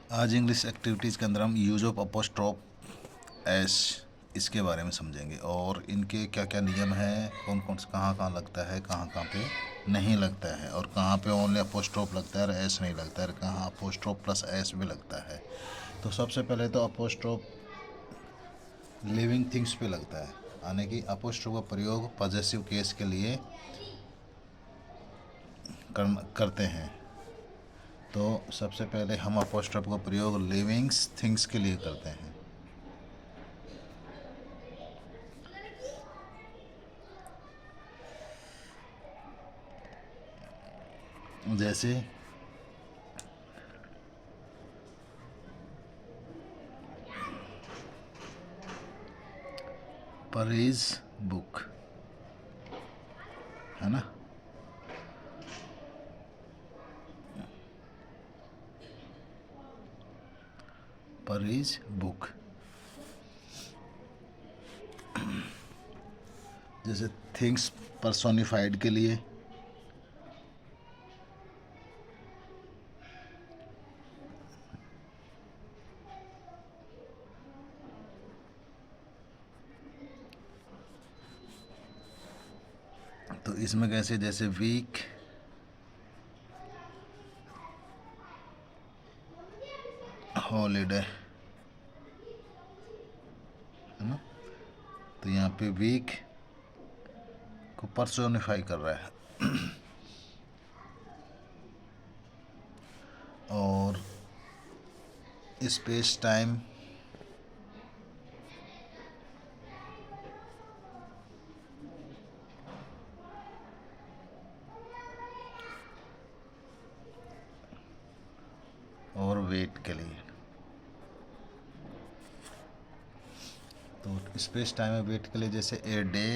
आज English activities के अंदर हम यूज ऑफ अपोस्ट्रोफ एस इसके बारे में समझेंगे और इनके क्या क्या नियम हैं, कौन कौन से कहाँ कहाँ लगता है, कहाँ कहाँ पे नहीं लगता है, और कहाँ पे ओनली अपोस्ट्रोफ लगता है और एस नहीं लगता है, और कहाँ अपोस्ट्रोफ प्लस एस भी लगता है। तो सबसे पहले तो अपोस्ट्रोफ लिविंग थिंग्स पे लगता है, यानी कि अपोस्ट्रोफ का प्रयोग पॉजेसिव केस के लिए करते हैं। तो सबसे पहले हम अपोस्ट्रोफ का प्रयोग लिविंग्स थिंग्स के लिए करते हैं। जैसे परीज बुक, है ना। परीज बुक। जैसे थिंग्स पर्सोनिफाइड के लिए तो इसमें कैसे, जैसे वीक, हॉलीडे, है ना। तो यहाँ पे वीक को पर्सोनिफाई कर रहा है। और स्पेस टाइम और वेट के लिए। तो स्पेस टाइम और वेट के लिए जैसे a day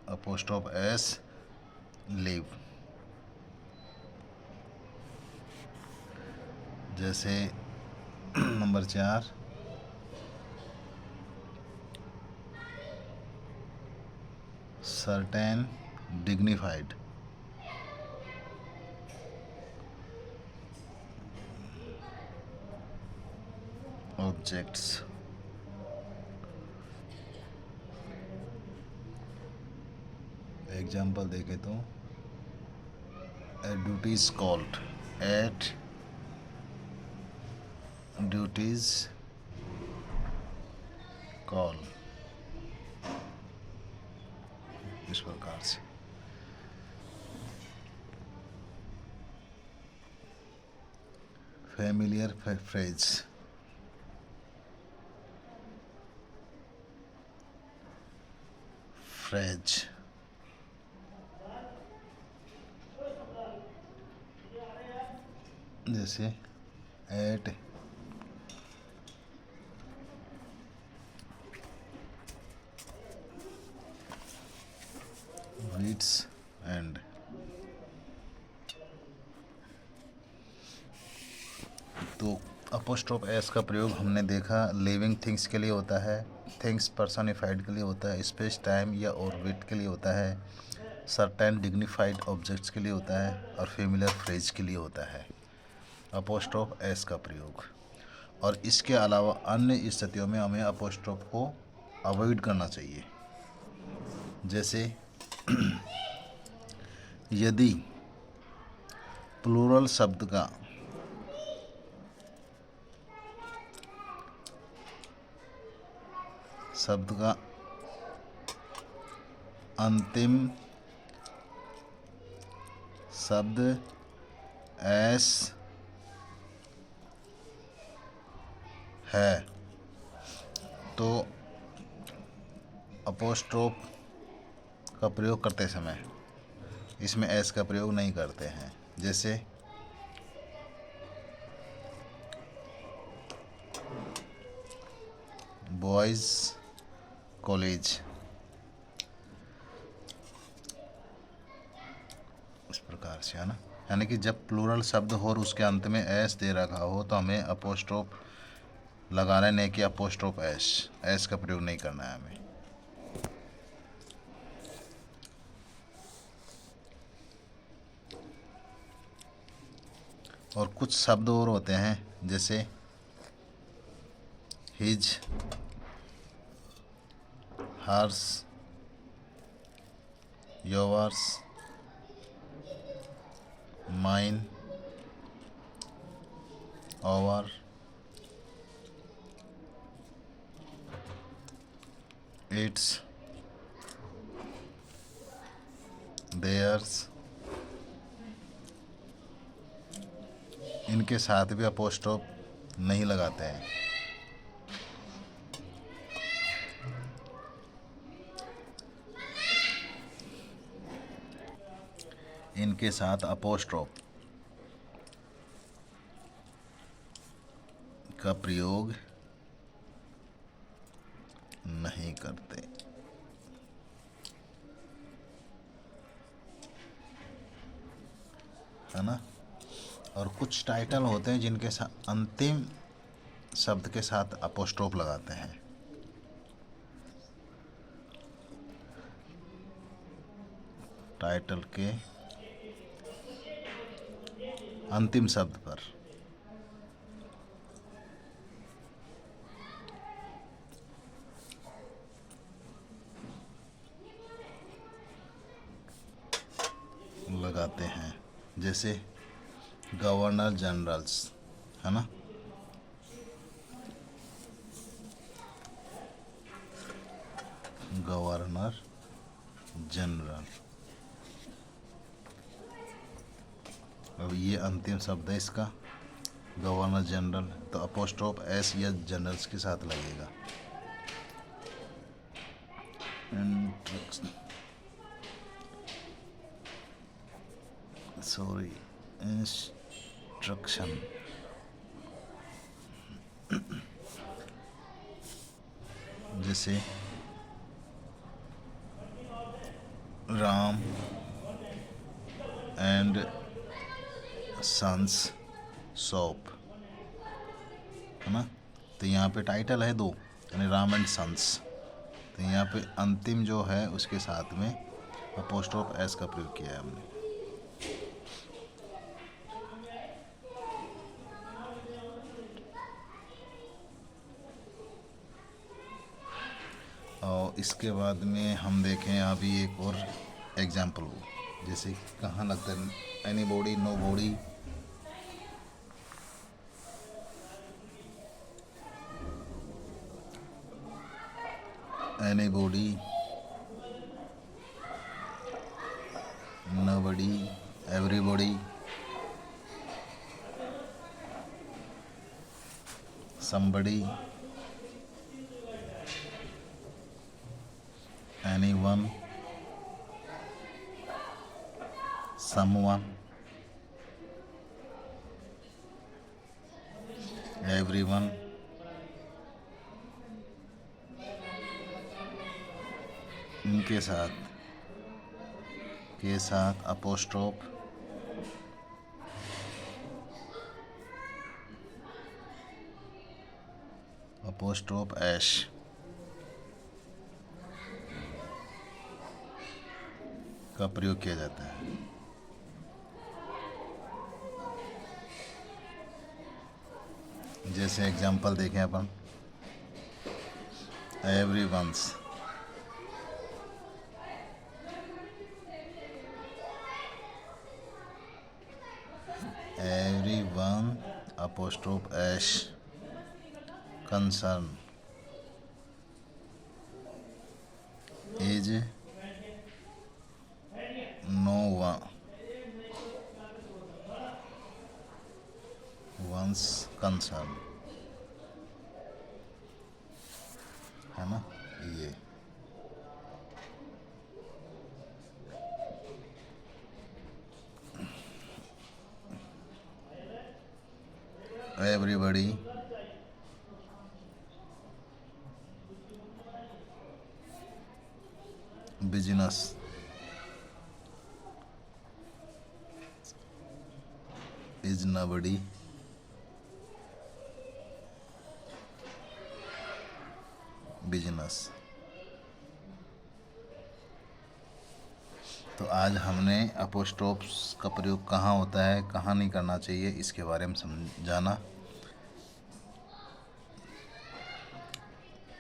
apostrophe S leave. जैसे number 4 certain dignified objects. Example देखे तो duties called at duties call, इस प्रकार से। Familiar phrase, phrase. जैसे एट वीट्स एंड। तो अपोस्ट्रोफ एस का प्रयोग हमने देखा लिविंग थिंग्स के लिए होता है, थिंग्स पर्सोनिफाइड के लिए होता है, स्पेस टाइम या ऑर्बिट के लिए होता है, सर्टेन डिग्निफाइड ऑब्जेक्ट्स के लिए होता है, और फेमिलियर फ्रेज के लिए होता है अपोस्ट्रोफ एस का प्रयोग। और इसके अलावा अन्य स्थितियों में हमें अपोस्ट्रोफ को अवॉइड करना चाहिए। जैसे यदि प्लूरल शब्द का अंतिम शब्द एस है तो अपोस्ट्रोफ का प्रयोग करते समय इसमें एस का प्रयोग नहीं करते हैं। जैसे बॉयज़ कॉलेज, इस प्रकार से, है ना। यानी कि जब प्लूरल शब्द हो और उसके अंत में एस दे रखा हो तो हमें अपोस्ट्रोफ लगाना है, नहीं कि अपोस्ट्रोफ एस का प्रयोग नहीं करना है हमें। और कुछ शब्द और होते हैं जैसे his, hers, yours, mine, ours, its, theirs. इनके साथ भी अपोस्ट्रोफ नहीं लगाते हैं। इनके साथ अपोस्ट्रोफ का प्रयोग नहीं करते, है ना। और कुछ टाइटल होते हैं जिनके साथ अंतिम शब्द के साथ अपोस्ट्रोफ लगाते हैं। टाइटल के अंतिम शब्द पर लगाते हैं, जैसे गवर्नर जनरल्स, है ना। गवर्नर जनरल, अब ये अंतिम शब्द है इसका, गवर्नर जनरल, तो अपोस्ट्रोफ एस या जनरल्स के साथ लगेगा। Sorry, instruction. जैसे राम एंड सन्स शॉप, है ना। तो यहाँ पे टाइटल है दो, यानी राम एंड सन्स। तो यहाँ पे अंतिम जो है उसके साथ में अपोस्ट्रोफ एस का प्रयोग किया है हमने। और इसके बाद में हम देखें अभी एक और एग्जाम्पल हो, जैसे कहाँ लगता है anybody, nobody, anybody, nobody, everybody, somebody, anyone, someone, everyone, इनके साथ अपोस्ट्रोफ एश का प्रयोग किया जाता है। जैसे एग्जाम्पल देखें अपन, everyone's, everyone apostrophe s concern is no one's concern, है ना। ये everybody, business, is nobody, business। तो आज हमने अपोस्ट्रोफ्स का प्रयोग कहाँ होता है, कहाँ नहीं करना चाहिए, इसके बारे में समझाना।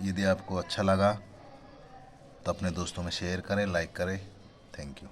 यदि आपको अच्छा लगा तो अपने दोस्तों में शेयर करें, लाइक करें। Thank you.